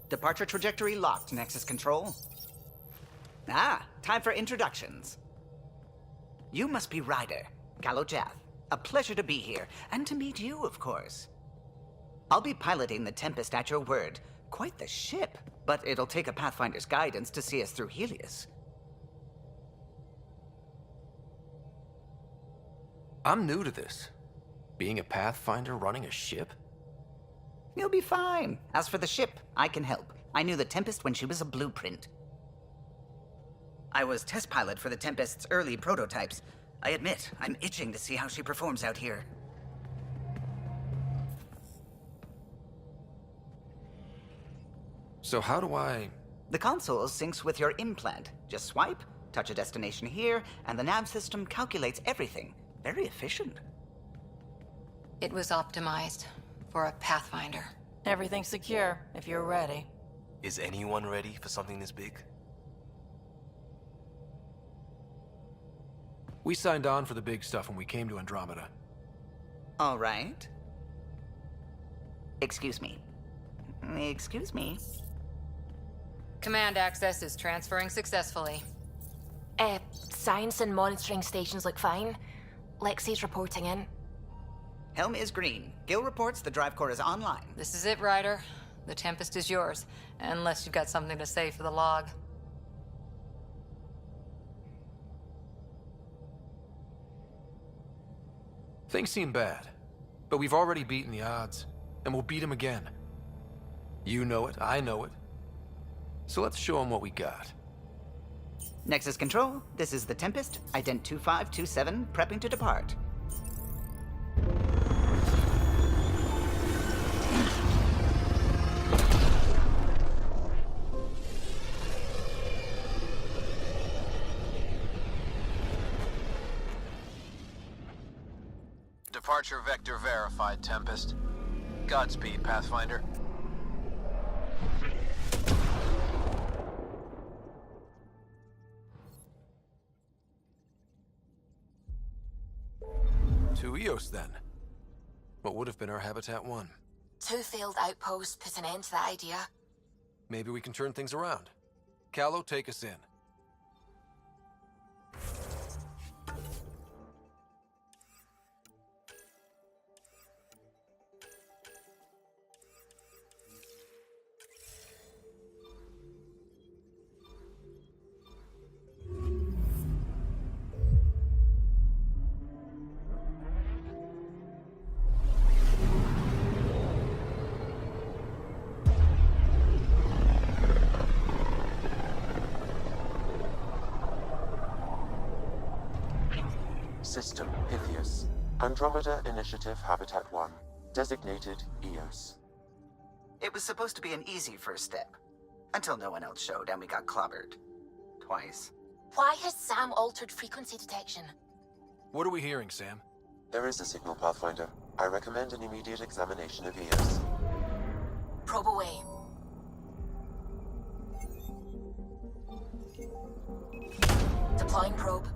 Departure trajectory locked, Nexus Control. Ah, time for introductions. You must be Ryder, Kalojath. A pleasure to be here, and to meet you, of course. I'll be piloting the Tempest at your word. Quite the ship, but it'll take a Pathfinder's guidance to see us through Helios. I'm new to this. Being a Pathfinder running a ship? You'll be fine. As for the ship, I can help. I knew the Tempest when she was a blueprint. I was test pilot for the Tempest's early prototypes. I admit, I'm itching to see how she performs out here. So how do I... The console syncs with your implant. Just swipe, touch a destination here, and the nav system calculates everything. Very efficient. It was optimized for a Pathfinder. Everything's secure, if you're ready. Is anyone ready for something this big? We signed on for the big stuff when we came to Andromeda. All right. Excuse me. Excuse me. Command access is transferring successfully. Science and monitoring stations look fine. Lexi's reporting in. Helm is green. Gil reports the drive core is online. This is it, Ryder. The Tempest is yours, unless you've got something to say for the log. Things seem bad, but we've already beaten the odds, and we'll beat them again. You know it, I know it. So let's show them what we got. Nexus Control, this is the Tempest, Ident 2527, prepping to depart. Departure vector verified, Tempest. Godspeed, Pathfinder. To Eos, then. What would have been our Habitat 1? 2 failed outposts put an end to that idea. Maybe we can turn things around. Calo, take us in. System Pythias. Andromeda Initiative Habitat 1. Designated Eos. It was supposed to be an easy first step. Until no one else showed and we got clobbered. Twice. Why has Sam altered frequency detection? What are we hearing, Sam? There is a signal, Pathfinder. I recommend an immediate examination of Eos. Probe away. Deploying probe.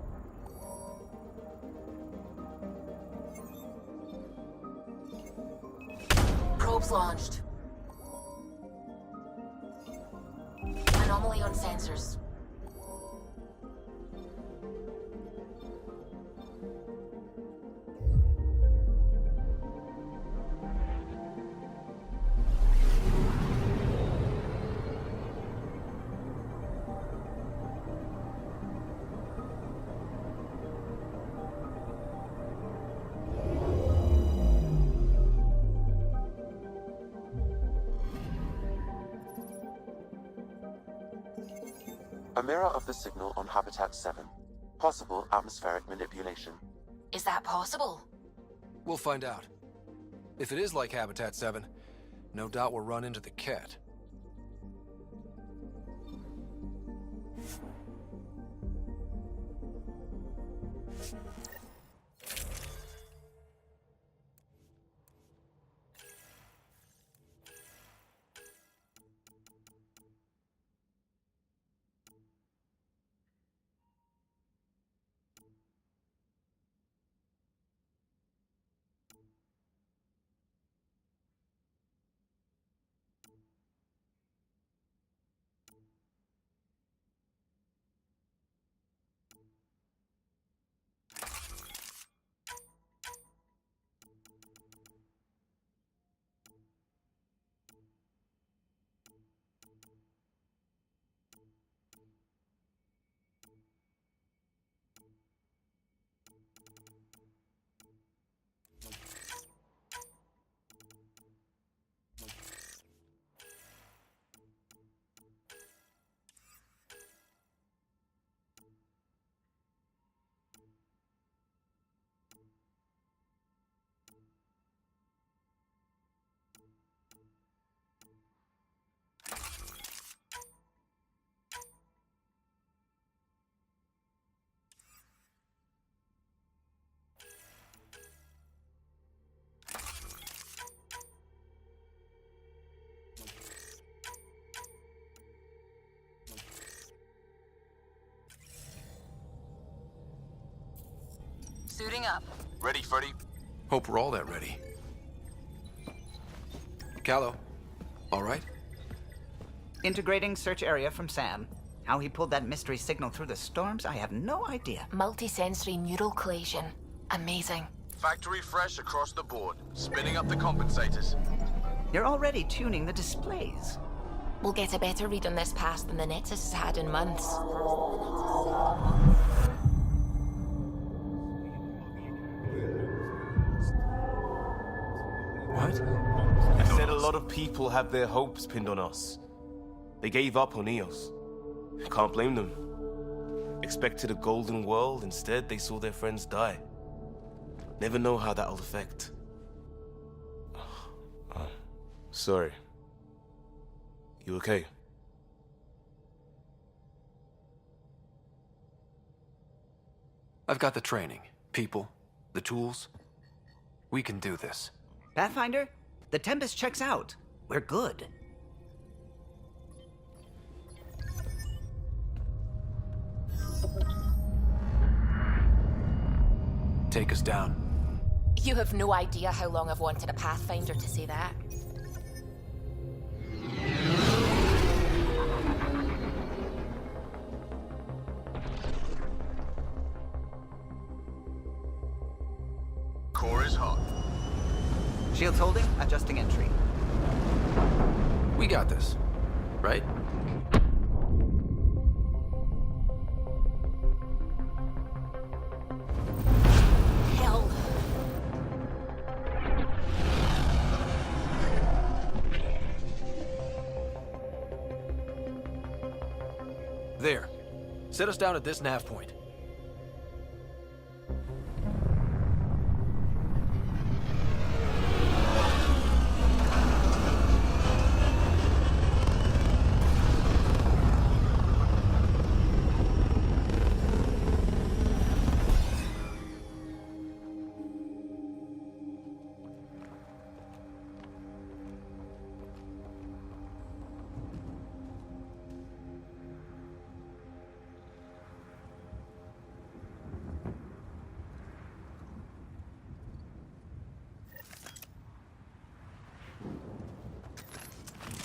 Probe's launched. Anomaly on sensors. A mirror of the signal on Habitat 7. Possible atmospheric manipulation. Is that possible? We'll find out. If it is like Habitat 7, no doubt we'll run into the cat. Suiting up. Ready, Freddy? Hope we're all that ready. Callow, all right? Integrating search area from Sam. How he pulled that mystery signal through the storms, I have no idea. Multisensory neural collation. Amazing. Factory fresh across the board. Spinning up the compensators. You're already tuning the displays. We'll get a better read on this pass than the Nexus has had in months. What? I said a lot of people have their hopes pinned on us. They gave up on Eos. Can't blame them. Expected a golden world, instead they saw their friends die. Never know how that'll affect. Sorry. You okay? I've got the training, people, the tools. We can do this. Pathfinder, the Tempest checks out. We're good. Take us down. You have no idea how long I've wanted a Pathfinder to say that. Core is hot. Shields holding, adjusting entry. We got this, right? Hell. There. Set us down at this nav point.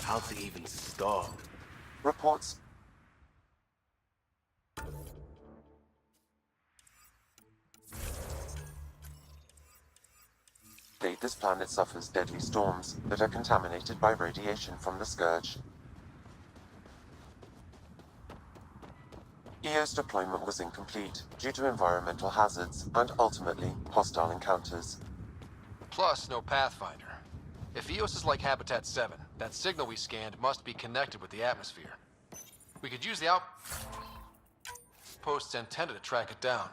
How to even start? Reports. This planet suffers deadly storms that are contaminated by radiation from the Scourge. EO's deployment was incomplete due to environmental hazards and ultimately hostile encounters. Plus, no Pathfinder. If Eos is like Habitat 7, that signal we scanned must be connected with the atmosphere. We could use the outpost's antenna to track it down.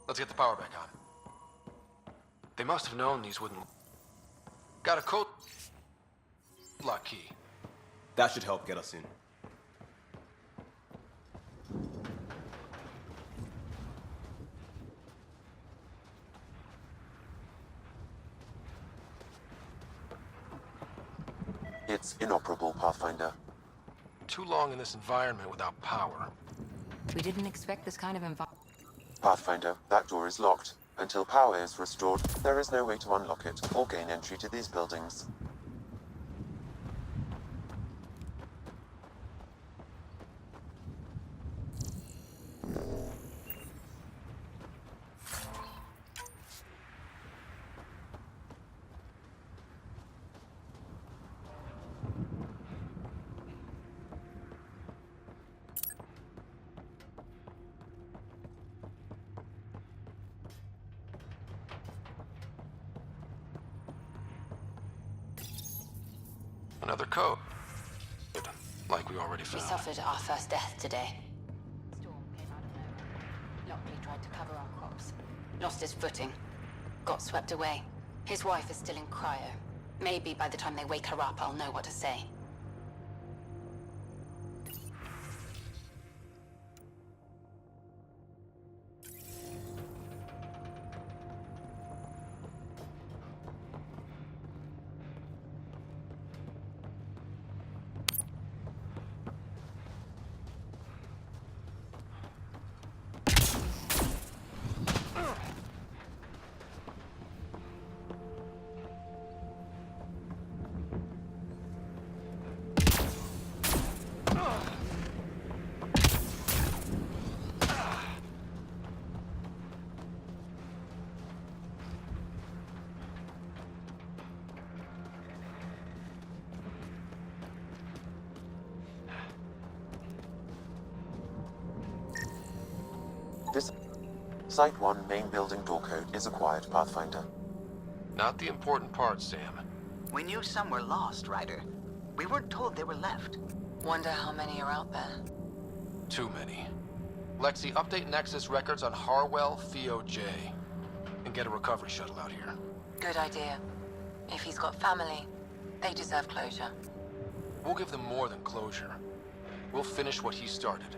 Let's get the power back on. They must have known these wouldn't... Got a code lock key. That should help get us in. It's inoperable, Pathfinder. Too long in this environment without power. We didn't expect this kind of environment. Pathfinder, that door is locked. Until power is restored, there is no way to unlock it or gain entry to these buildings. Another code. Like we already We found. suffered our first death today. Storm came out of nowhere. Lockley tried to cover our crops. Lost his footing. Got swept away. His wife is still in cryo. Maybe by the time they wake her up, I'll know what to say. This Site 1 main building door code is acquired, Pathfinder. Not the important part, Sam. We knew some were lost, Ryder. We weren't told they were left. Wonder how many are out there. Too many. Lexi, update Nexus records on Harwell, Theo J. And get a recovery shuttle out here. Good idea. If he's got family, they deserve closure. We'll give them more than closure. We'll finish what he started.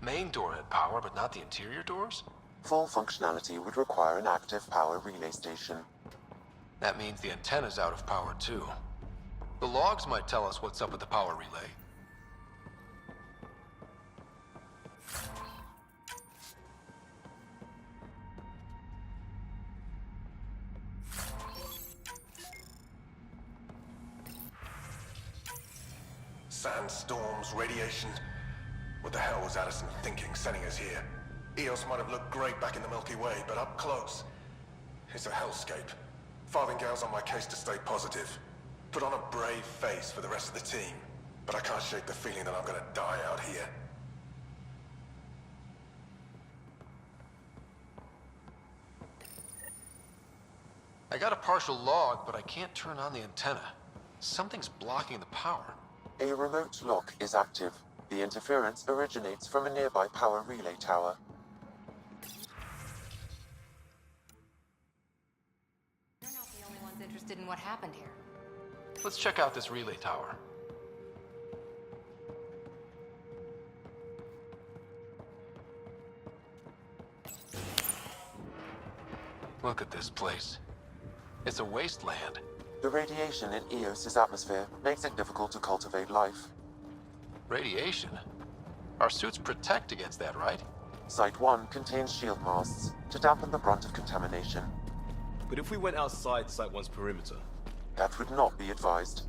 Main door had power, but not the interior doors? Full functionality would require an active power relay station. That means the antenna's out of power, too. The logs might tell us what's up with the power relay. Sandstorms, radiation. What the hell was Addison thinking, sending us here? Eos might have looked great back in the Milky Way, but up close, it's a hellscape. Farthingale's on my case to stay positive. Put on a brave face for the rest of the team, but I can't shake the feeling that I'm gonna die out here. I got a partial log, but I can't turn on the antenna. Something's blocking the power. A remote lock is active. The interference originates from a nearby power relay tower. You're not the only ones interested in what happened here. Let's check out this relay tower. Look at this place. It's a wasteland. The radiation in Eos's atmosphere makes it difficult to cultivate life. Radiation? Our suits protect against that, right? Site 1 contains shield masts to dampen the brunt of contamination. But if we went outside Site 1's perimeter? That would not be advised.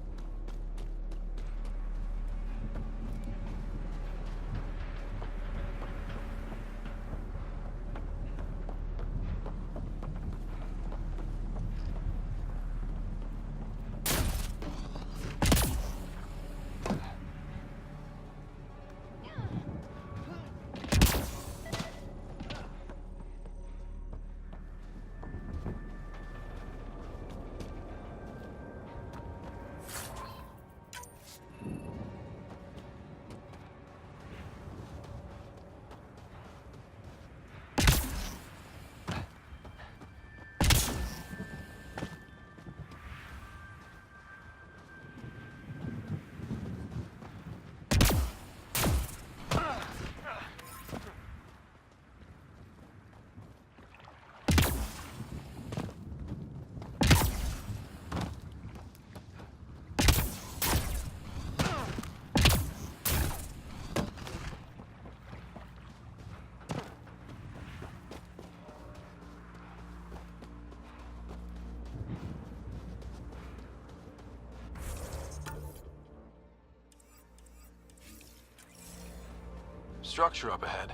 Structure up ahead.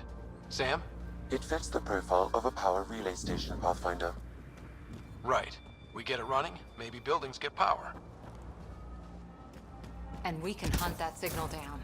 Sam? It fits the profile of a power relay station, Pathfinder. Right. We get it running, maybe buildings get power. And we can hunt that signal down.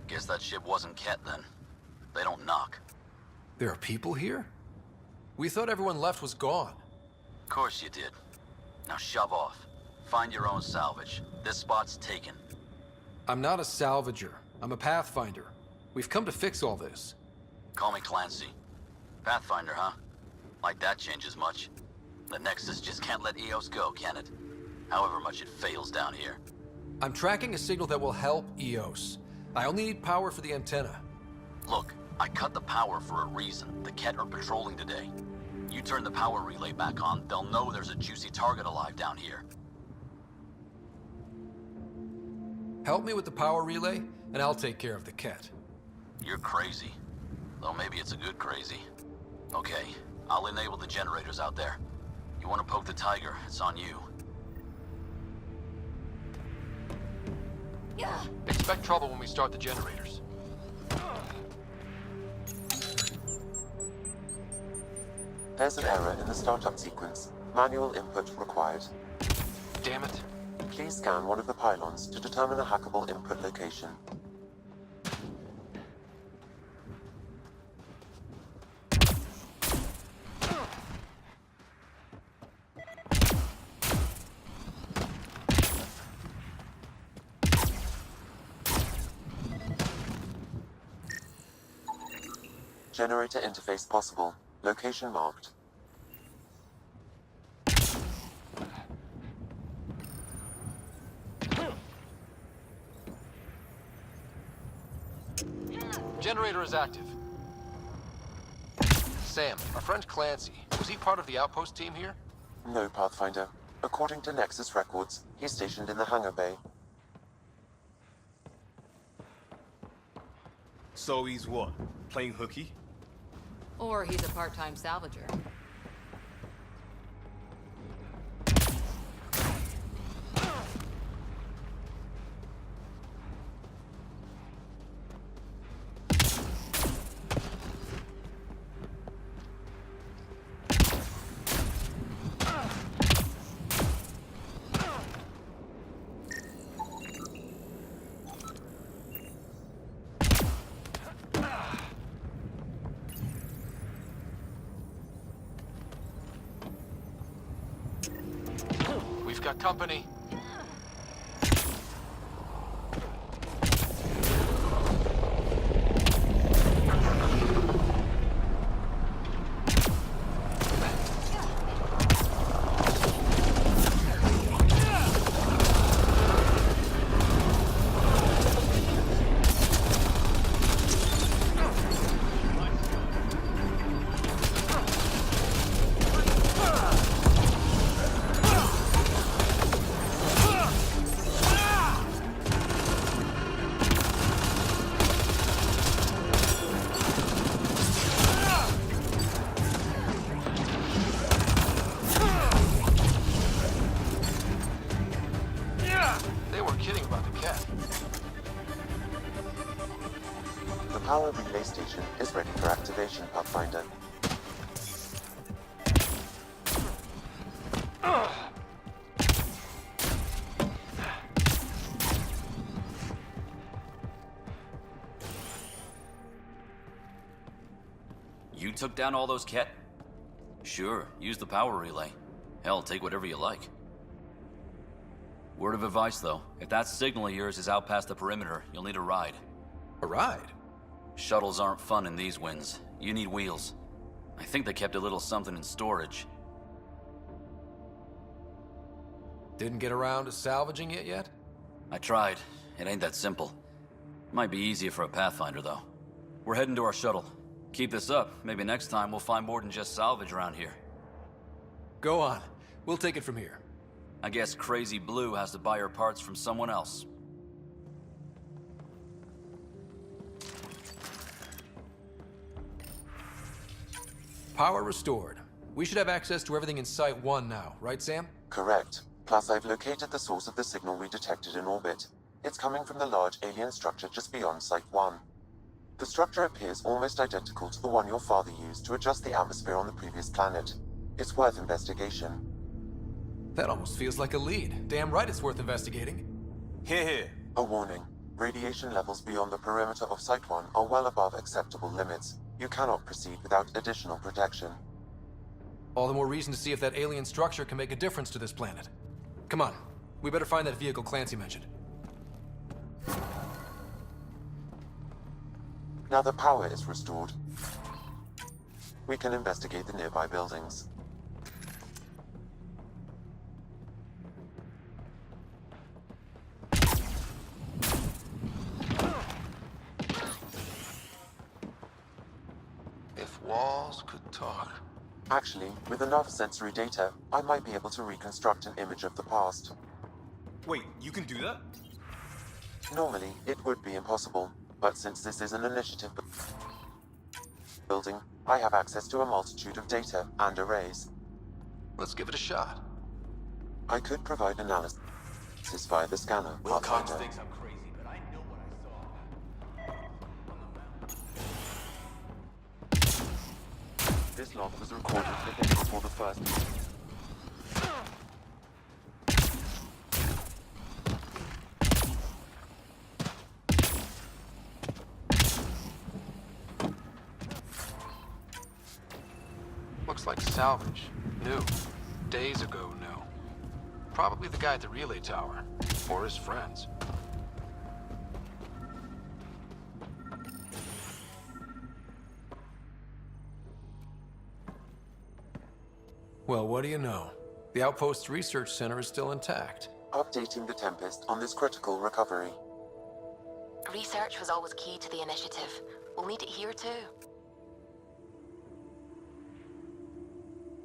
Guess that ship wasn't Ket then. They don't knock. There are people here? We thought everyone left was gone. Of course you did. Now shove off. Find your own salvage. This spot's taken. I'm not a salvager. I'm a pathfinder. We've come to fix all this. Call me Clancy. Pathfinder, huh? Like that changes much. The Nexus just can't let EOS go, can it? However much it fails down here. I'm tracking a signal that will help EOS. I only need power for the antenna. Look, I cut the power for a reason. The Ket are patrolling today. You turn the power relay back on, they'll know there's a juicy target alive down here. Help me with the power relay, and I'll take care of the Ket. You're crazy. Though maybe it's a good crazy. Okay, I'll enable the generators out there. You want to poke the tiger, it's on you. Expect trouble when we start the generators. There's an error in the startup sequence. Manual input required. Damn it. Please scan one of the pylons to determine a hackable input location. Generator interface possible. Location marked. Generator is active. Sam, our friend Clancy, was he part of the outpost team here? No, Pathfinder. According to Nexus records, he's stationed in the hangar bay. So he's what? Playing hooky? Or he's a part-time salvager. We've got company. They weren't kidding about the Ket. The power relay station is ready for activation, Pathfinder. You took down all those Ket? Sure, use the power relay. Hell, take whatever you like. Word of advice, though. If that signal of yours is out past the perimeter, you'll need a ride. A ride? Shuttles aren't fun in these winds. You need wheels. I think they kept a little something in storage. Didn't get around to salvaging it yet? I tried. It ain't that simple. Might be easier for a Pathfinder, though. We're heading to our shuttle. Keep this up. Maybe next time we'll find more than just salvage around here. Go on. We'll take it from here. I guess Crazy Blue has to buy her parts from someone else. Power restored. We should have access to everything in Site 1 now, right, Sam? Correct. Plus, I've located the source of the signal we detected in orbit. It's coming from the large alien structure just beyond Site 1. The structure appears almost identical to the one your father used to adjust the atmosphere on the previous planet. It's worth investigation. That almost feels like a lead. Damn right it's worth investigating. Here, here. A warning. Radiation levels beyond the perimeter of Site 1 are well above acceptable limits. You cannot proceed without additional protection. All the more reason to see if that alien structure can make a difference to this planet. Come on, we better find that vehicle Clancy mentioned. Now the power is restored, we can investigate the nearby buildings. If walls could talk. Actually, with enough sensory data, I might be able to reconstruct an image of the past. Wait, you can do that? Normally, it would be impossible, but since this is an initiative building, I have access to a multitude of data and arrays. Let's give it a shot. I could provide analysis via the scanner. Will Cox Pathfinder. thinks I'm crazy, but I know what I saw. This log was recorded the day before the first. Looks like salvage. New. Days ago, new. Probably the guy at the relay tower. Or his friends. Well, what do you know? The Outpost's research center is still intact. Updating the Tempest on this critical recovery. Research was always key to the initiative. We'll need it here too.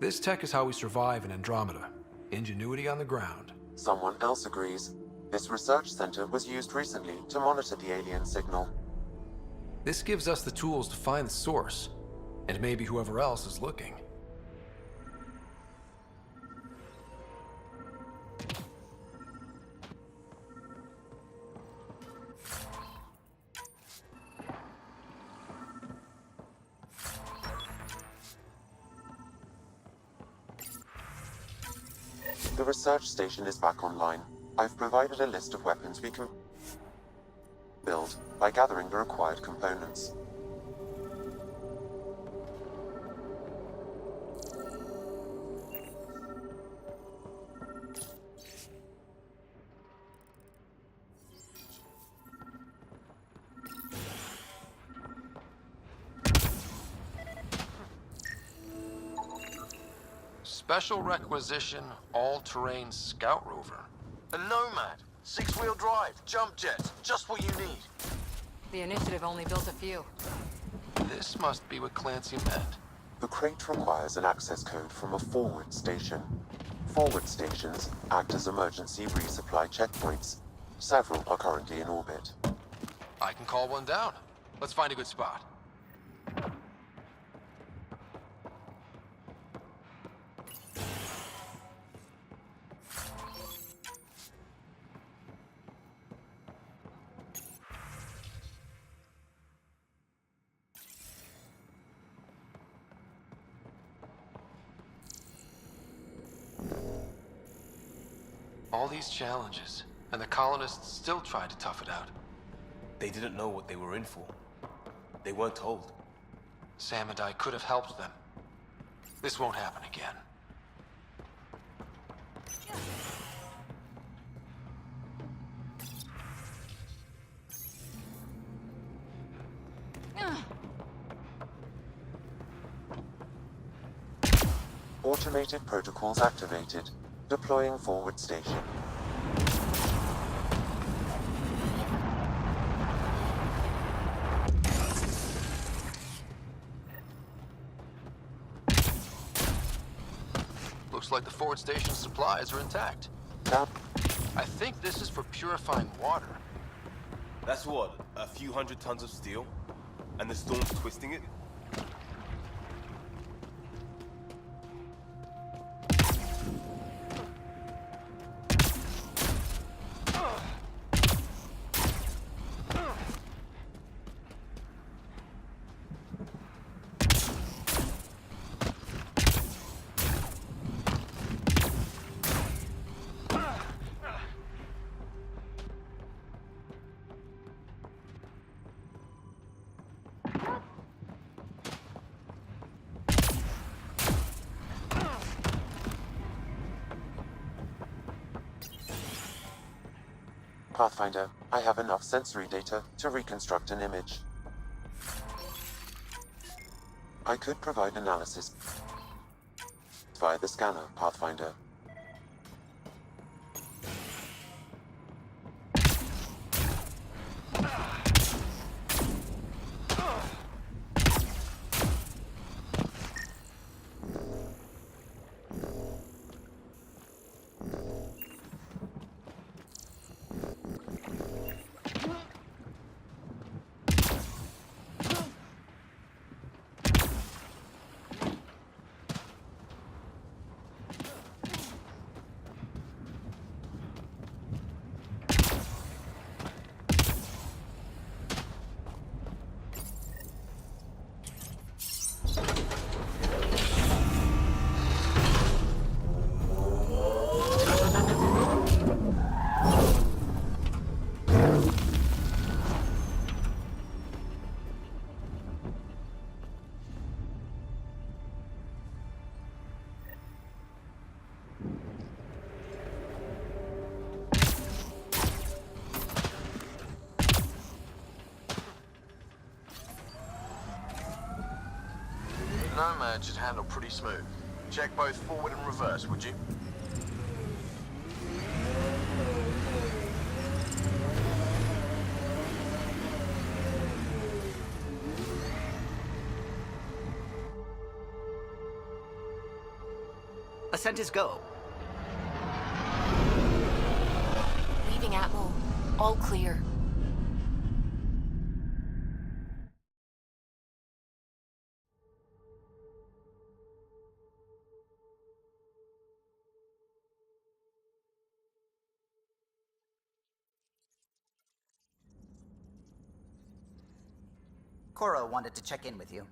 This tech is how we survive in Andromeda. Ingenuity on the ground. Someone else agrees. This research center was used recently to monitor the alien signal. This gives us the tools to find the source, and maybe whoever else is looking. The research station is back online. I've provided a list of weapons we can build by gathering the required components. Special requisition, all-terrain scout rover. A Nomad, 6-wheel drive, jump jet, just what you need. The initiative only built a few. This must be what Clancy meant. The crate requires an access code from a forward station. Forward stations act as emergency resupply checkpoints. Several are currently in orbit. I can call one down. Let's find a good spot. All these challenges, and the colonists still tried to tough it out. They didn't know what they were in for. They weren't told. Sam and I could have helped them. This won't happen again. Automated protocols activated. Deploying forward station. Looks like the forward station's supplies are intact. Now, I think this is for purifying water. That's what, a few hundred tons of steel? And the storm's twisting it? Pathfinder, I have enough sensory data to reconstruct an image. I could provide analysis via the scanner, Pathfinder. Nomad should handle pretty smooth. Check both forward and reverse, would you? Ascent is go. Leaving Atmo. All clear. Cora wanted to check in with you.